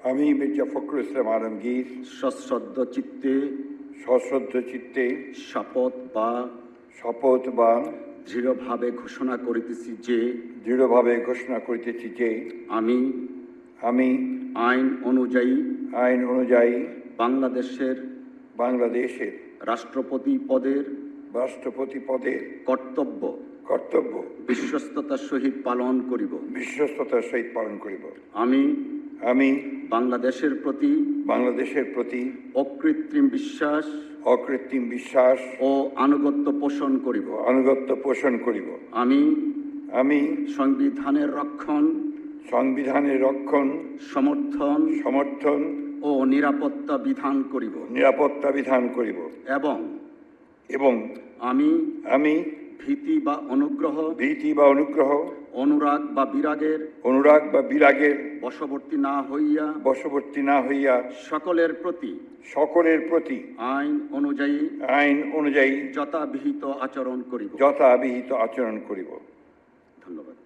আমি মির্জা ফখরুল ইসলাম আলমগীর সশ্রদ্ধ চিত্তে শপথ বা দৃঢ়ভাবে ঘোষণা করিতেছি যে আমি আইন অনুযায়ী বাংলাদেশের রাষ্ট্রপতি পদের কর্তব্য বিশ্বস্ততার সহিত পালন করিব। আমি বাংলাদেশের প্রতি অকৃত্রিম বিশ্বাস ও আনুগত্য পোষণ করিব। আমি সংবিধানের রক্ষণ সমর্থন ও নিরাপত্তা বিধান করিব এবং আমি ভীতি বা অনুগ্রহ অনুরাগ বা বিরাগের বশবর্তী না হইয়া সকলের প্রতি আইন অনুযায়ী যথাবিহিত আচরণ করিব। ধন্যবাদ।